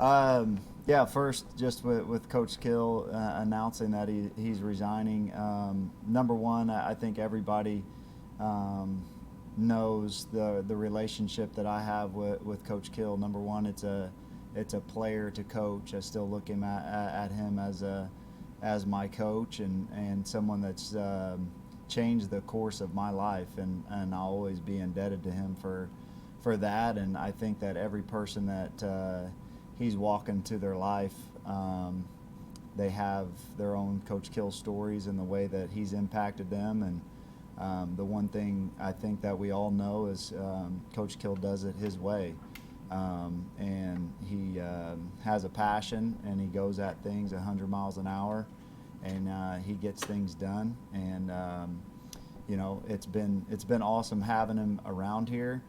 Yeah, first, just with Coach Kill announcing that he's resigning. Number one, I think everybody um, knows the relationship that I have with Coach Kill. Number one, it's a player to coach. I still look at him as my coach and someone that's changed the course of my life, and I'll always be indebted to him for that. And I think that every person that he's walking to their life, they have their own Coach Kill stories and the way that he's impacted them. And the one thing I think that we all know is Coach Kill does it his way. And he has a passion, and he goes at things 100 miles an hour, and he gets things done. And it's been awesome having him around here.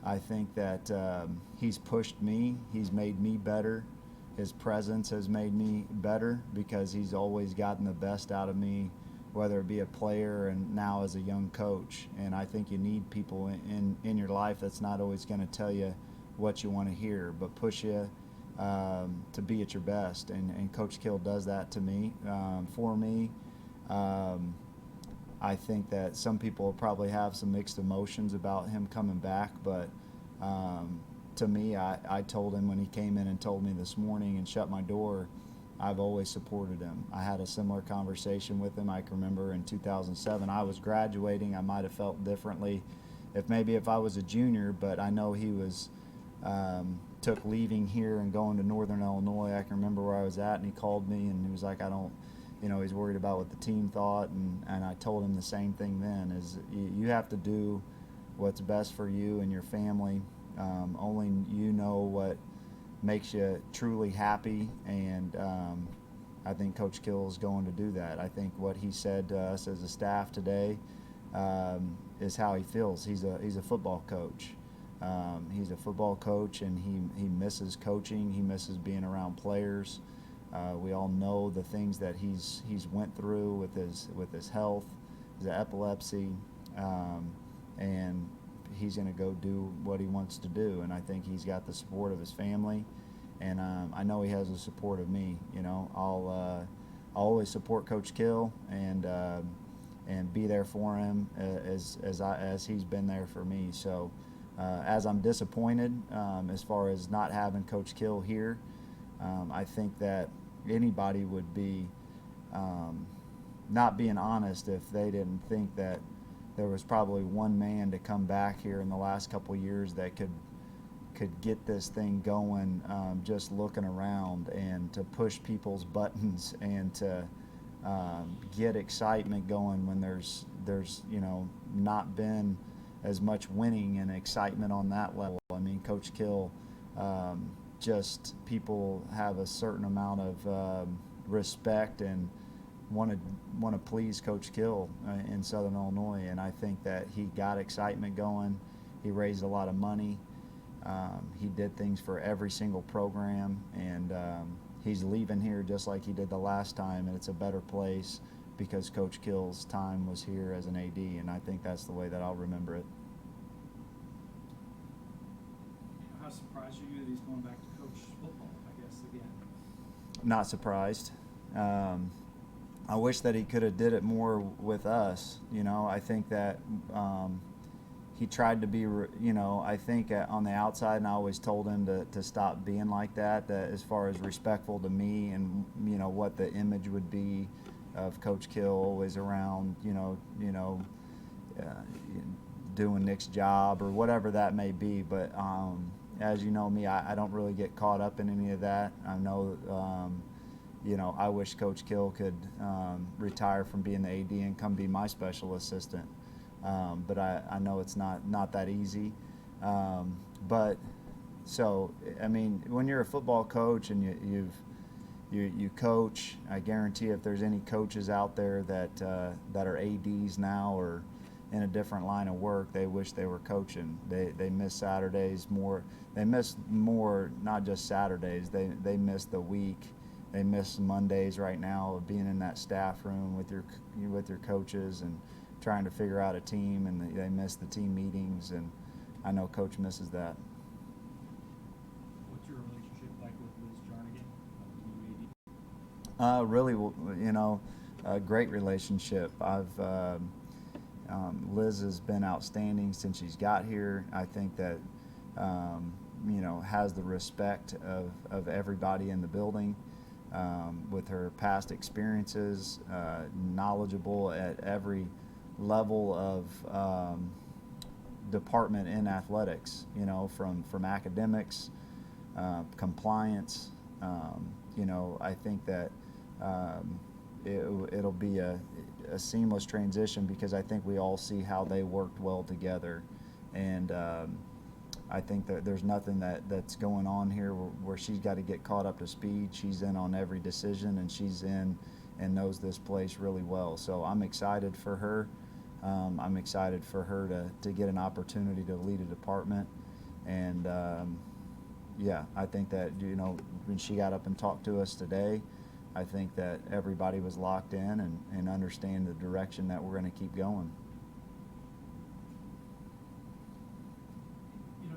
I think that he's pushed me. He's made me better. His presence has made me better because he's always gotten the best out of me, whether it be a player and now as a young coach. And I think you need people in your life that's not always going to tell you what you want to hear, but push you to be at your best. And Coach Kill does that to me, for me. I think that some people probably have some mixed emotions about him coming back, but to me, I told him when he came in and told me this morning and shut my door, I've always supported him. I had a similar conversation with him. I can remember in 2007, I was graduating. I might have felt differently if I was a junior, but I know he was took leaving here and going to Northern Illinois. I can remember where I was at, and he called me and he was like, he's worried about what the team thought, and I told him the same thing then, is you have to do what's best for you and your family. Only you know what makes you truly happy, and I think Coach Kill is going to do that. I think what he said to us as a staff today is how he feels. He's a football coach. He's a football coach, and he misses coaching. He misses being around players. We all know the things that he's went through with his health, his epilepsy, and he's going to go do what he wants to do. And I think he's got the support of his family, and I know he has the support of me. I'll always support Coach Kill and be there for him as he's been there for me. So as I'm disappointed as far as not having Coach Kill here, I think that anybody would be not being honest if they didn't think that there was probably one man to come back here in the last couple of years that could get this thing going, just looking around, and to push people's buttons and to get excitement going when there's not been as much winning and excitement on that level. I mean, Coach Kill, just people have a certain amount of respect and want to please Coach Kill in Southern Illinois, and I think that he got excitement going. He raised a lot of money. He did things for every single program, and he's leaving here just like he did the last time, and it's a better place because Coach Kill's time was here as an AD, and I think that's the way that I'll remember it. How surprised are you that he's going back to coach football, I guess, again? Not surprised. I wish that he could have did it more with us. I think that he tried to be, I think on the outside, and I always told him to stop being like that as far as respectful to me and, what the image would be of Coach Kill always around, doing Nick's job or whatever that may be. But as you know me, I don't really get caught up in any of that. I know I wish Coach Kill could retire from being the AD and come be my special assistant. But I know it's not that easy. But so, I mean, when you're a football coach and you coach, I guarantee if there's any coaches out there that are ADs now or in a different line of work, they wish they were coaching. They miss Saturdays more. They miss more, not just Saturdays. They miss the week. They miss Mondays right now of being in that staff room with your coaches and trying to figure out a team, and they miss the team meetings, and I know Coach misses that. What's your relationship like with Liz Really, a great relationship. Liz has been outstanding since she's got here. I think that, has the respect of everybody in the building, with her past experiences, knowledgeable at every level of department in athletics, from academics, compliance. I think that it'll be a seamless transition because I think we all see how they worked well together, and I think that there's nothing that's going on here where she's got to get caught up to speed. She's in on every decision, and she's in and knows this place really well. So I'm excited for her. I'm excited for her to get an opportunity to lead a department, and I think that when she got up and talked to us today, I think that everybody was locked in and understand the direction that we're going to keep going.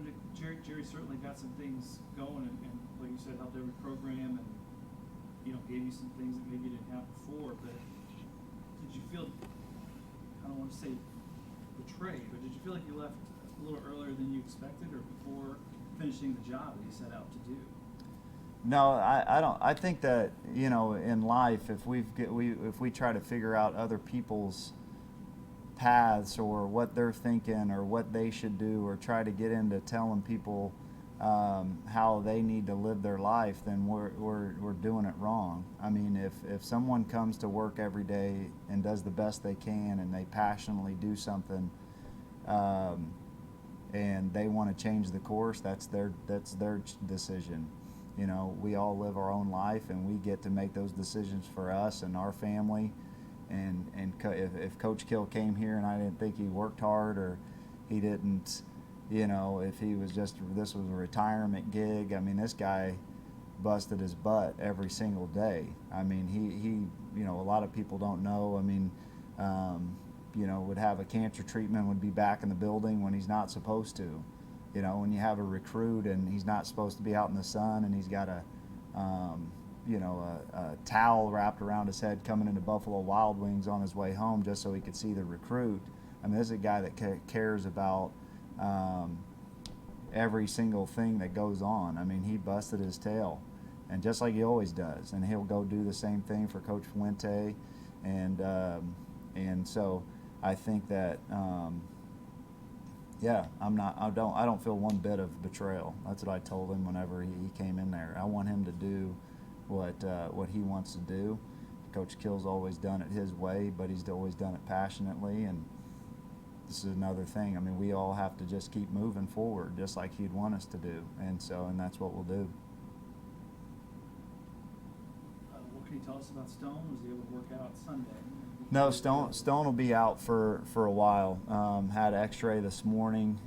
Nick, Jerry certainly got some things going, and like you said, helped every program, and gave you some things that maybe you didn't have before. But did you feel, I don't want to say betrayed, but did you feel like you left a little earlier than you expected, or before finishing the job that you set out to do? No, I don't. I think that in life, if we try to figure out other people's paths or what they're thinking or what they should do, or try to get into telling people how they need to live their life, then we're doing it wrong. I mean, if someone comes to work every day and does the best they can, and they passionately do something, and they want to change the course, that's their decision. We all live our own life, and we get to make those decisions for us and our family. And if Coach Kill came here and I didn't think he worked hard, or he didn't, if he was this was a retirement gig. I mean, this guy busted his butt every single day. I mean, he a lot of people don't know. I mean, would have a cancer treatment, would be back in the building when he's not supposed to. When you have a recruit and he's not supposed to be out in the sun, and he's got a towel wrapped around his head coming into Buffalo Wild Wings on his way home just so he could see the recruit. I mean, this is a guy that cares about every single thing that goes on. I mean, he busted his tail, and just like he always does, and he'll go do the same thing for Coach Fuente, and so I think that. I don't feel one bit of betrayal. That's what I told him whenever he came in there. I want him to do what he wants to do. Coach Kill's always done it his way, but he's always done it passionately, and this is another thing. I mean, we all have to just keep moving forward, just like he'd want us to do, and that's what we'll do. What can you tell us about Stone? Was he able to work out Sunday? No, Stone will be out for a while. Had an X-ray this morning.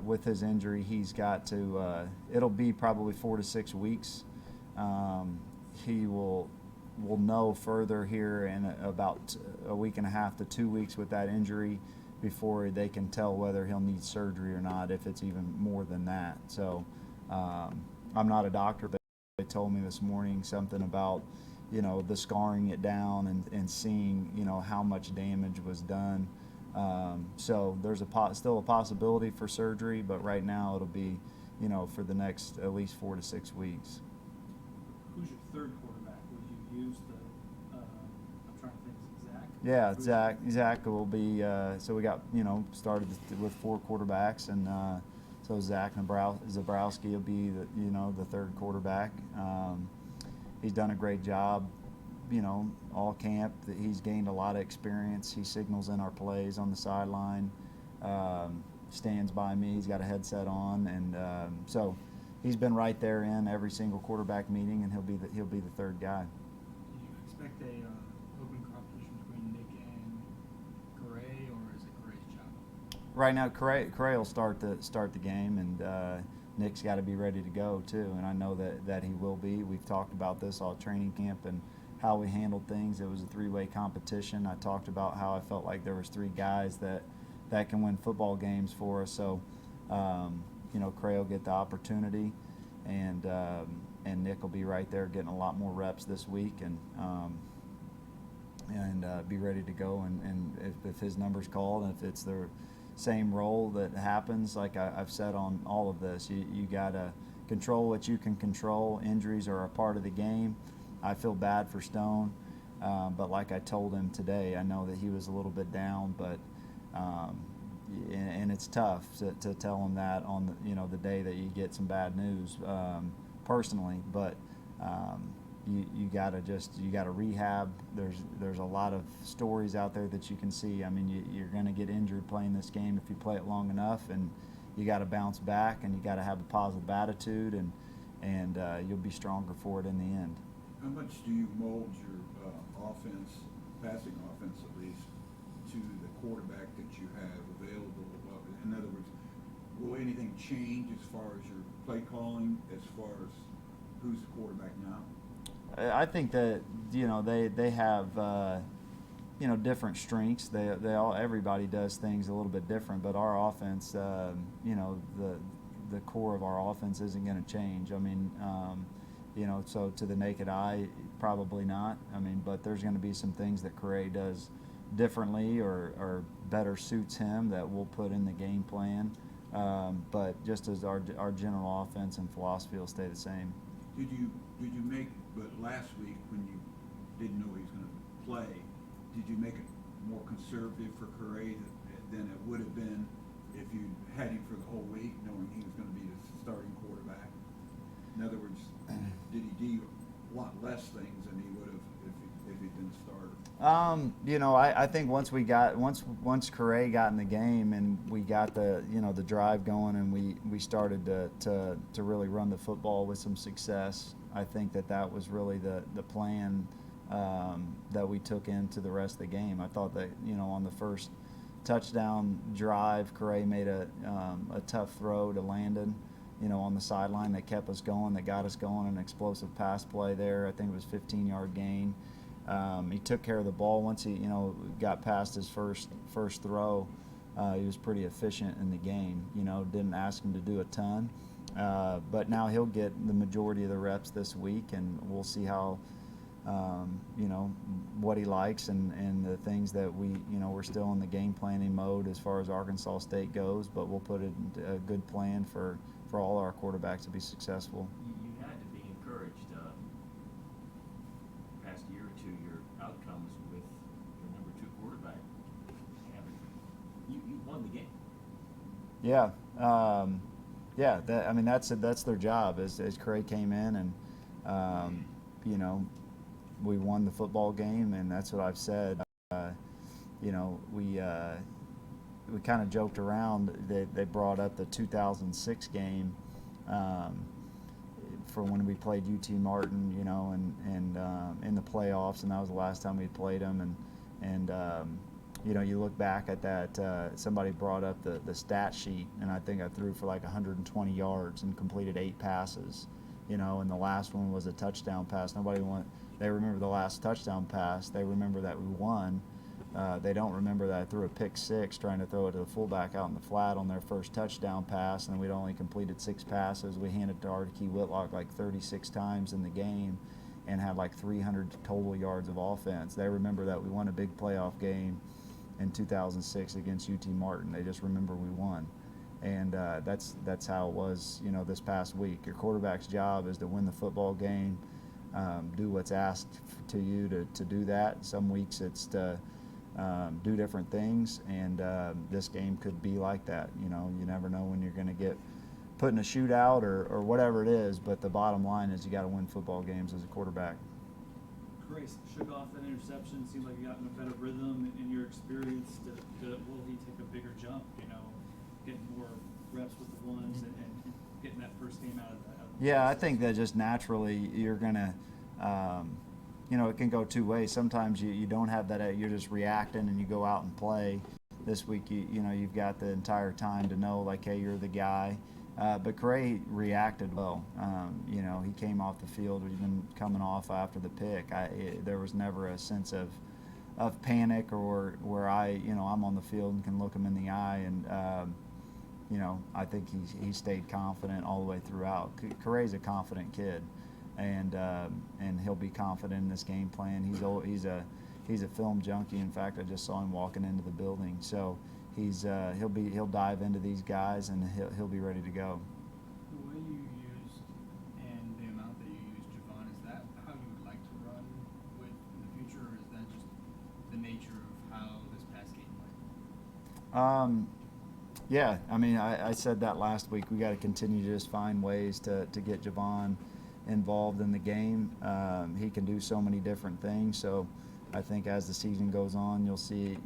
With his injury, he's got to. It'll be probably 4 to 6 weeks. He will know further here in about a week and a half to 2 weeks with that injury before they can tell whether he'll need surgery or not, if it's even more than that. So I'm not a doctor, but they told me this morning something about the scarring it down and seeing how much damage was done. So there's still a possibility for surgery, but right now it'll be for the next at least 4 to 6 weeks. Who's your third quarterback? Would you use the I'm trying to think, is it Zach? Yeah, Zach will be. So we got started with 4 quarterbacks, and so Zach Zabrowski will be the third quarterback. He's done a great job, all camp. He's gained a lot of experience. He signals in our plays on the sideline, stands by me. He's got a headset on, and so he's been right there in every single quarterback meeting, and he'll be the third guy. Do you expect a open competition between Nick and Gray, or is it Gray's job? Right now, Cray will start the game, and Nick's got to be ready to go too, and I know that he will be. We've talked about this all training camp and how we handled things. It was a 3-way competition. I talked about how I felt like there was 3 guys that can win football games for us. So, Cray will get the opportunity. and Nick will be right there getting a lot more reps this week, and be ready to go. And if his number's called, and if it's the same role that happens, like I've said on all of this, you got to control what you can control. Injuries are a part of the game. I feel bad for Stone, but like I told him today, I know that he was a little bit down, but and it's tough to tell him that on the day that you get some bad news personally, but you gotta rehab. There's a lot of stories out there that you can see. I mean, you're gonna get injured playing this game if you play it long enough, and you got to bounce back, and you got to have a positive attitude, and you'll be stronger for it in the end. How much do you mold your offense, passing offense at least, to the quarterback that you have available? In other words, will anything change as far as your play calling, as far as who's the quarterback now? I think that they have different strengths. Everybody does things a little bit different, but our offense, the core of our offense isn't going to change. I mean, so to the naked eye, probably not. I mean, but there's going to be some things that Correa does differently or better suits him that we'll put in the game plan. But just as our general offense and philosophy will stay the same. Did you make, but last week when you didn't know he was going to play, did you make it more conservative for Correa than it would have been if you had him for the whole week, knowing he was going to be the starting quarterback? In other words, did he do a lot less things than he would have if he'd been a starter? I think once Correa got in the game and we got the drive going, and we started to really run the football with some success, I think that was really the plan that we took into the rest of the game. I thought that on the first touchdown drive, Correa made a tough throw to Landon, on the sideline that kept us going, that got us going, an explosive pass play there. I think it was 15-yard gain. He took care of the ball once he got past his first throw. He was pretty efficient in the game. Didn't ask him to do a ton, but now he'll get the majority of the reps this week, and we'll see how what he likes and the things that we're still in the game planning mode as far as Arkansas State goes, but we'll put it into a good plan for all our quarterbacks to be successful. You had to be encouraged past year or two, your outcomes with your number 2 quarterback. You won the game. Yeah, that's their job. As Craig came in, and we won the football game, and that's what I've said. We kind of joked around. They brought up the 2006 game for when we played UT Martin, and in the playoffs, and that was the last time we played them. And you look back at that. Somebody brought up the stat sheet, and I think I threw for like 120 yards and completed 8 passes. And the last one was a touchdown pass. They remember the last touchdown pass. They remember that we won. They don't remember that I threw a pick 6 trying to throw it to the fullback out in the flat on their first touchdown pass, and we'd only completed 6 passes. We handed to Artie Whitlock like 36 times in the game and had like 300 total yards of offense. They remember that we won a big playoff game in 2006 against UT Martin. They just remember we won. And that's how it was, this past week. Your quarterback's job is to win the football game, do what's asked to you to do that. Some weeks it's to do different things, and this game could be like that. You never know when you're going to get put in a shootout or whatever it is, but the bottom line is you got to win football games as a quarterback. Grace shook off that interception. Seemed like he got in a better rhythm. In your experience, will he take a bigger jump? Getting more reps with the ones and getting that first game out of the Yeah, I think that just naturally you're gonna, it can go 2 ways. Sometimes you don't have that. You're just reacting and you go out and play. This week, you've got the entire time to know, like, hey, you're the guy. But Correa reacted well. He came off the field, even coming off after the pick. There was never a sense of panic or where I'm on the field and can look him in the eye. And I think he stayed confident all the way throughout. Correa's a confident kid, and he'll be confident in this game plan. He's a film junkie. In fact, I just saw him walking into the building. So he'll dive into these guys, and he'll be ready to go. The way you used and the amount that you used Javon, is that how you would like to run with in the future, or is that just the nature of how this pass game went? Yeah, I mean, I said that last week. We got to continue to just find ways to get Javon involved in the game. He can do so many different things. So I think as the season goes on, you'll see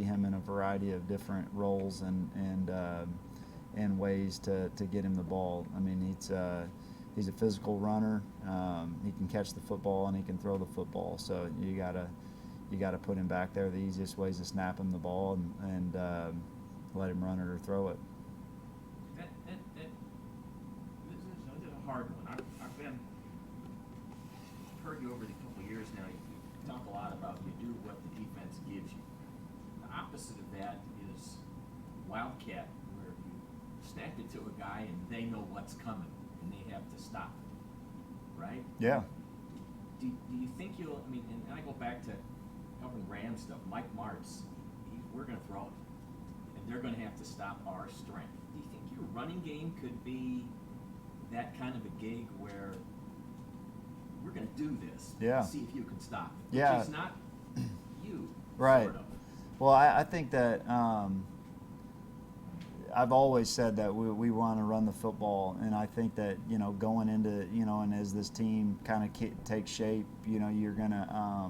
him in a variety of different roles and ways to get him the ball. I mean, he's a physical runner. He can catch the football and he can throw the football. So you gotta put him back there. The easiest way is to snap him the ball and let him run it or throw it. This is a hard one. I've heard you over the couple of years now. You talk a lot about you do what the defense gives you. The opposite of that is wildcat, where you snap it to a guy and they know what's coming and they have to stop it, right? Yeah. Do you think you'll? I mean, and I go back to covering Ram stuff. Mike Martz, we're going to throw it. They're going to have to stop our strength. Do you think your running game could be that kind of a gig where we're going to do this? Yeah. See if you can stop it. Yeah. Which is not you. Right. Sort of. Well, I think that I've always said that we want to run the football, and I think that going into and as this team kind of takes shape, you're gonna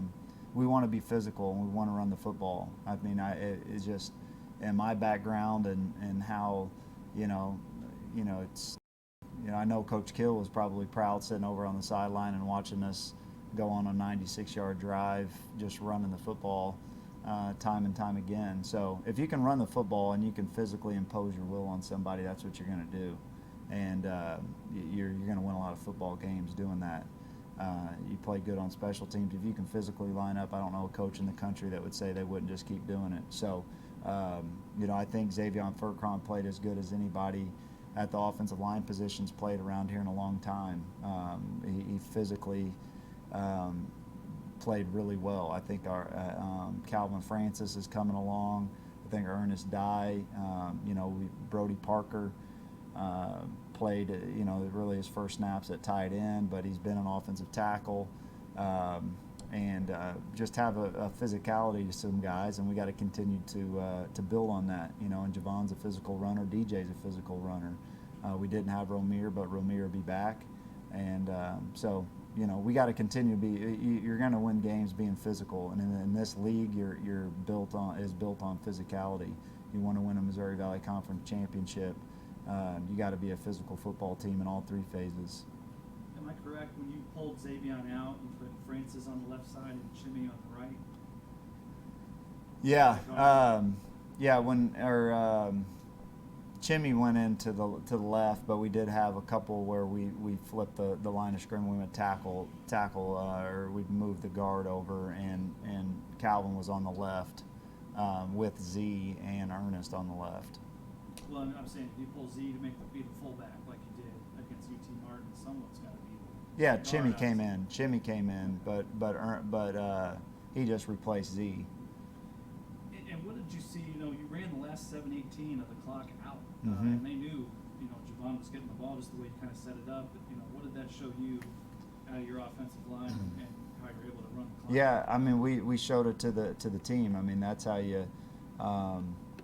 we want to be physical and we want to run the football. I mean, it's just. And my background and how, it's, I know Coach Kill was probably proud sitting over on the sideline and watching us go on a 96-yard drive, just running the football time and time again. So if you can run the football and you can physically impose your will on somebody, that's what you're going to do. And you're going to win a lot of football games doing that. You play good on special teams. If you can physically line up, I don't know a coach in the country that would say they wouldn't just keep doing it. So, I think Xavier Furcron played as good as anybody at the offensive line positions played around here in a long time. He physically played really well. I think our Calvin Francis is coming along. I think Ernest Dye, Brody Parker played, really his first snaps at tight end, but he's been an offensive tackle. And just have a physicality to some guys, and we got to continue to build on that. And Javon's a physical runner, DJ's a physical runner. We didn't have Romir, but Romir will be back, and so we got to continue to be. You're going to win games being physical, and in this league, you're built on physicality. You want to win a Missouri Valley Conference championship, you got to be a physical football team in all three phases. Am I correct, when you pulled Xavier out, you put Francis on the left side and Jimmy on the right? Yeah, when Chimmy went into the left, but we did have a couple where we flipped the line of scrimmage. We went tackle, or we moved the guard over, and Calvin was on the left with Z and Ernest on the left. Well, I'm saying if you pull Z to be the fullback like you did against UT Martin, someone's got to be. Yeah, Chimmy came in. But he just replaced Z. And what did you see? You ran the last 7:18 of the clock out, Mm-hmm. and they knew, Javon was getting the ball just the way you kind of set it up. But what did that show you out of your offensive line and how you're able to run the clock? Yeah, I mean, we showed it to the team. I mean, that's how you,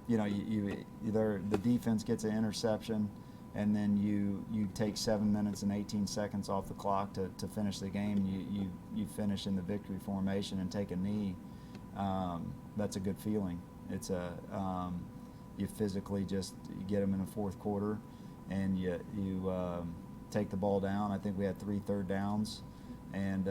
you either the defense gets an interception, and then you take 7 minutes and 18 seconds off the clock to finish the game. You finish in the victory formation and take a knee. That's a good feeling. It's you physically just get them in the fourth quarter, and you take the ball down. I think we had 3 third downs, and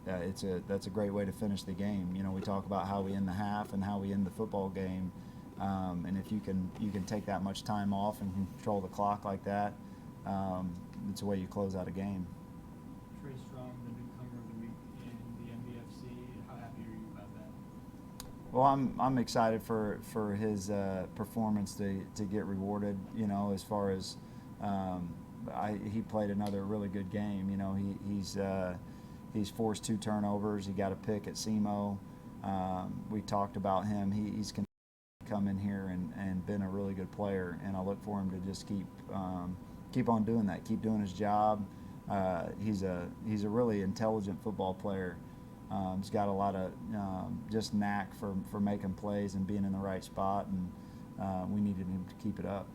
that's a great way to finish the game. We talk about how we end the half and how we end the football game. And if you can take that much time off and control the clock like that, it's the way you close out a game. Trey Strong, the newcomer of the week in the MVFC. How happy are you about that? Well, I'm excited for his performance to get rewarded. You know, as far as he played another really good game. You know, he's forced 2 turnovers. He got a pick at SEMO. We talked about him. He's come in here and been a really good player, and I look for him to just keep on doing that, keep doing his job. He's a really intelligent football player. He's got a lot of just knack for making plays and being in the right spot, and we needed him to keep it up.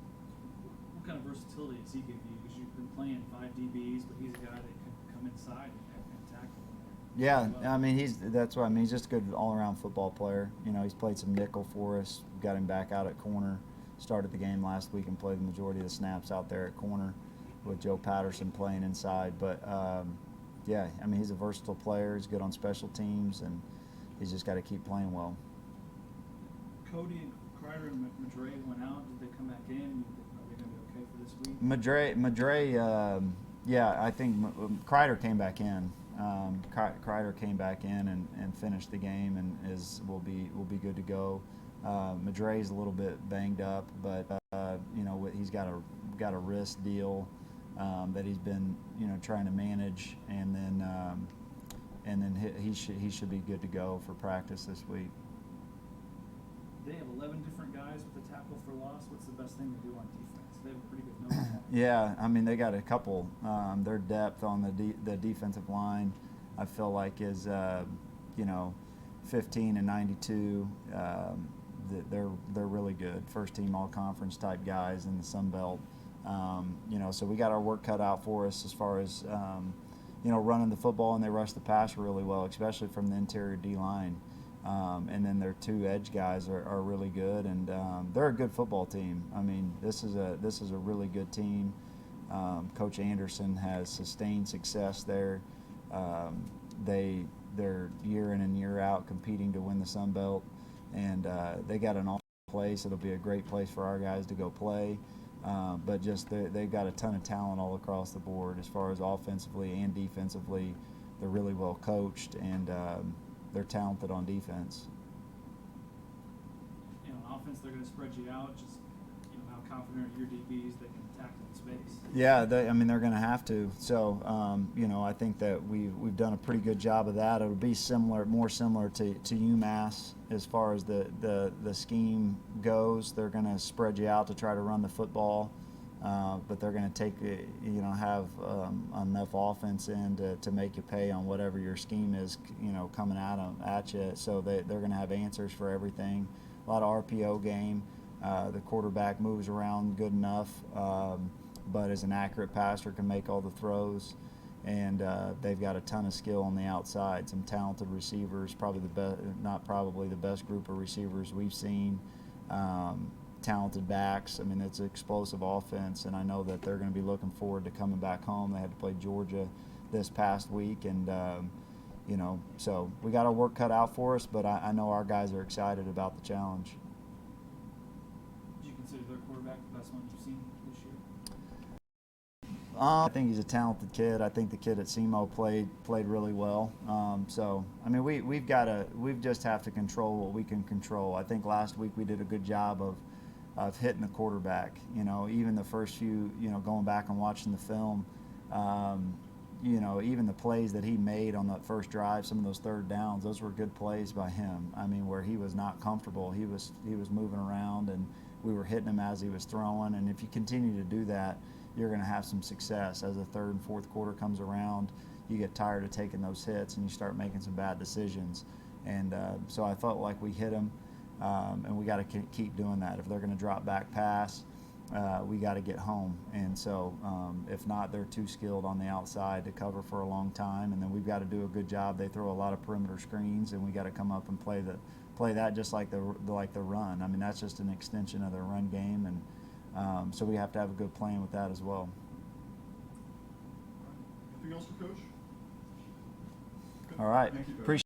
What kind of versatility does he give you? Because you've been playing 5 DBs, but he's a guy that can come inside and tackle. Yeah, I mean that's what I mean. He's just a good all-around football player. You know, he's played some nickel for us. Got him back out at corner. Started the game last week and played the majority of the snaps out there at corner, with Joe Patterson playing inside. But yeah, I mean he's a versatile player. He's good on special teams, and he's just got to keep playing well. Cody and Kreider and Madre went out. Did they come back in? Are they going to be okay for this week? Madre, yeah, I think Kreider came back in. Kreider came back in and finished the game and will be good to go. Madre's a little bit banged up, but you know he's got a wrist deal that he's been trying to manage, and then he should be good to go for practice this week. They have 11 different guys with a tackle for loss. What's the best thing to do on defense? They have a pretty good number. Yeah, I mean they got a couple. Their depth on the defensive line, I feel like is 15 and 92. They're really good. First team all conference type guys in the Sun Belt. So we got our work cut out for us as far as running the football, and they rush the passer really well, especially from the interior D line. And then their 2 edge guys are really good, and they're a good football team. I mean, this is a really good team. Coach Anderson has sustained success there. They're year in and year out competing to win the Sun Belt, and they got an awesome place. It'll be a great place for our guys to go play. But just they've got a ton of talent all across the board as far as offensively and defensively. They're really well coached, and they're talented on defense. On offense, they're going to spread you out. Just how confident are your DBs that can tackle the space? Yeah, they're going to have to. So I think that we've done a pretty good job of that. It'll be more similar to UMass as far as the scheme goes. They're going to spread you out to try to run the football. But they're going to have enough offense in to make you pay on whatever your scheme is, coming at you. So they're going to have answers for everything. A lot of RPO game. The quarterback moves around good enough, but is an accurate passer, can make all the throws. And they've got a ton of skill on the outside. Some talented receivers, probably the best group of receivers we've seen. Talented backs. I mean, it's an explosive offense, and I know that they're going to be looking forward to coming back home. They had to play Georgia this past week, and so we got our work cut out for us, but I know our guys are excited about the challenge. Do you consider their quarterback the best one you've seen this year? I think he's a talented kid. I think the kid at SEMO played really well. So I mean, we just have to control what we can control. I think last week we did a good job of hitting the quarterback. Even the first few, going back and watching the film, even the plays that he made on that first drive, some of those third downs, those were good plays by him. I mean, where he was not comfortable, he was moving around, and we were hitting him as he was throwing. And if you continue to do that, you're going to have some success. As the third and fourth quarter comes around, you get tired of taking those hits and you start making some bad decisions. And so I felt like we hit him. And we got to keep doing that. If they're going to drop back pass, we got to get home. And so if not, they're too skilled on the outside to cover for a long time. And then we've got to do a good job. They throw a lot of perimeter screens, and we got to come up and play that just like the run. I mean, that's just an extension of their run game, and so we have to have a good plan with that as well. Anything else for Coach? All right. Thank you, Coach. Appreciate